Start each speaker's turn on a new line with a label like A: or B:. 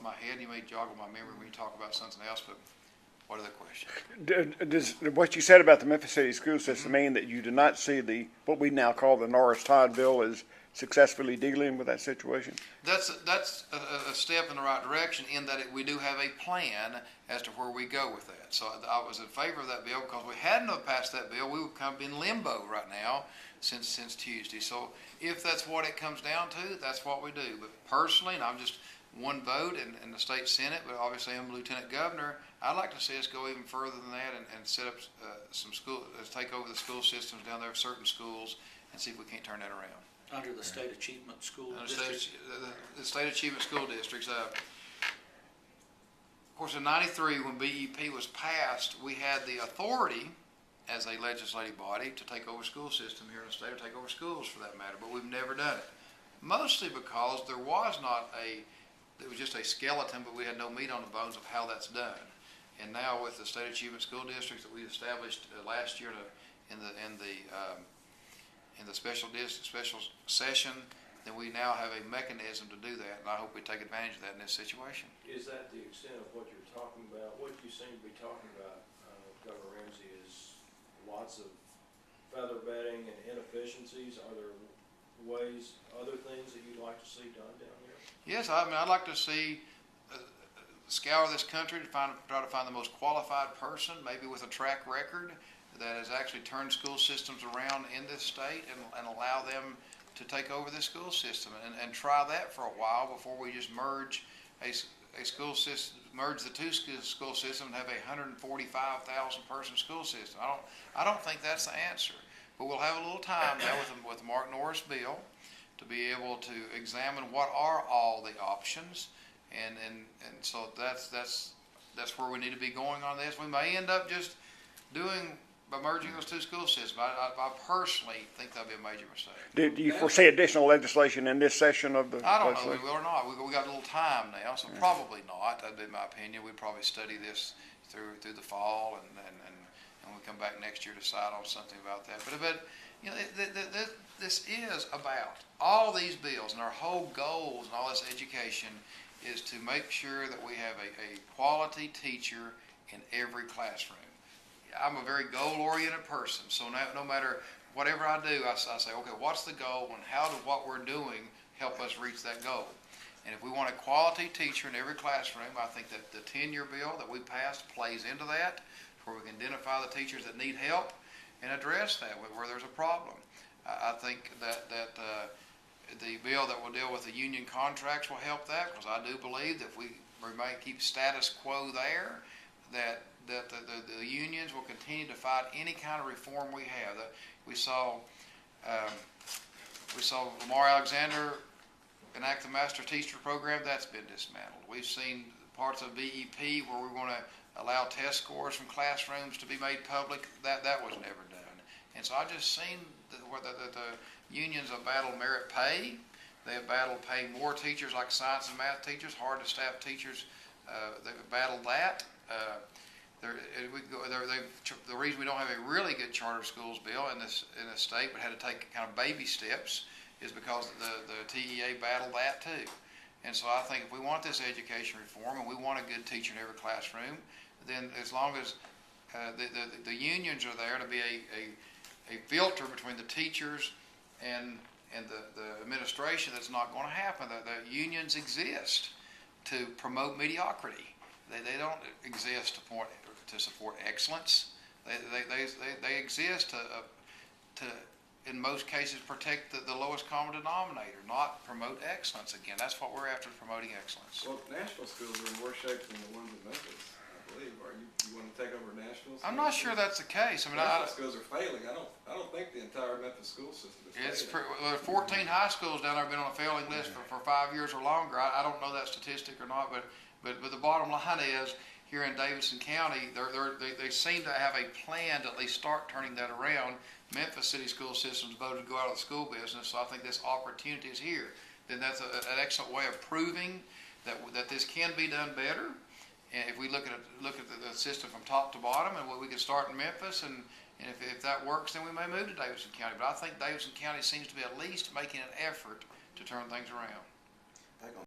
A: of my head. You may joggle my memory when you talk about something else, but what other question?
B: Does what you said about the Memphis City school system mean that you do not see what we now call the Norris Todd bill as successfully dealing with that situation?
A: That's a step in the right direction in that we do have a plan as to where we go with that. So I was in favor of that bill because we hadn't have passed that bill, we would kind of be in limbo right now since Tuesday. So if that's what it comes down to, that's what we do. But personally, and I'm just one vote in the state Senate, but obviously I'm Lieutenant Governor, I'd like to see us go even further than that and set up some school, take over the school systems down there of certain schools and see if we can't turn that around.
C: Under the State Achievement School District?
A: The State Achievement School Districts. Of course, in '93, when BEP was passed, we had the authority as a legislative body to take over school system here in the state, or take over schools for that matter, but we've never done it. Mostly because there was not it was just a skeleton, but we had no meat on the bones of how that's done. And now with the State Achievement School Districts that we established last year in the special session, then we now have a mechanism to do that, and I hope we take advantage of that in this situation.
D: Is that the extent of what you're talking about? What you seem to be talking about, Governor Ramsey, is lots of feather bedding and inefficiencies. Are there other things that you'd like to see done down here?
A: Yes, I mean, I'd like to see scour this country to try to find the most qualified person, maybe with a track record that has actually turned school systems around in this state, and allow them to take over the school system and try that for a while before we just merge a school system, merge the two school systems and have a 145,000 person school system. I don't think that's the answer, but we'll have a little time now with the Mark Norris bill to be able to examine what are all the options, and so that's where we need to be going on this. We may end up just by merging those two school systems. I personally think that'll be a major mistake.
B: Do you foresee additional legislation in this session of the
A: I don't know if we will or not. We got a little time now, so probably not. That'd be my opinion. We'd probably study this through the fall, and we come back next year to decide on something about that. But you know, this is about all these bills, and our whole goals and all this education is to make sure that we have a quality teacher in every classroom. I'm a very goal-oriented person, so no matter whatever I do, I say, okay, what's the goal, and how does what we're doing help us reach that goal? And if we want a quality teacher in every classroom, I think that the 10-year bill that we passed plays into that, where we can identify the teachers that need help and address that where there's a problem. I think that the bill that will deal with the union contracts will help that, because I do believe that if we keep status quo there, that the unions will continue to fight any kind of reform we have. We saw Lamar Alexander enact the Master Teacher Program. That's been dismantled. We've seen parts of BEP where we want to allow test scores from classrooms to be made public. That was never done. And so I just seen the unions have battled merit pay. They have battled paying more teachers, like science and math teachers, hard to staff teachers. They've battled that. The reason we don't have a really good charter schools bill in this state, but had to take kind of baby steps, is because the TEA battled that too. And so I think if we want this education reform and we want a good teacher in every classroom, then as long as the unions are there to be a filter between the teachers and the administration, that's not going to happen. The unions exist to promote mediocrity. They don't exist to support excellence. They exist to in most cases protect the lowest common denominator, not promote excellence. Again, that's what we're after, promoting excellence.
E: Well, Nashville schools are in worse shape than the ones in Memphis, I believe. Are you want to take over Nashville schools?
A: I'm not sure that's the case. I mean,
E: Nashville schools are failing. I don't think the entire Memphis school system is failing.
A: There are 14 high schools down there have been on a failing list for 5 years or longer. I don't know that statistic or not, but the bottom line is, here in Davidson County, they seem to have a plan to at least start turning that around. Memphis City School Systems voted to go out of the school business, so I think this opportunity is here. Then that's an excellent way of proving that this can be done better. And if we look at the system from top to bottom, and we can start in Memphis, and if that works, then we may move to Davidson County. But I think Davidson County seems to be at least making an effort to turn things around.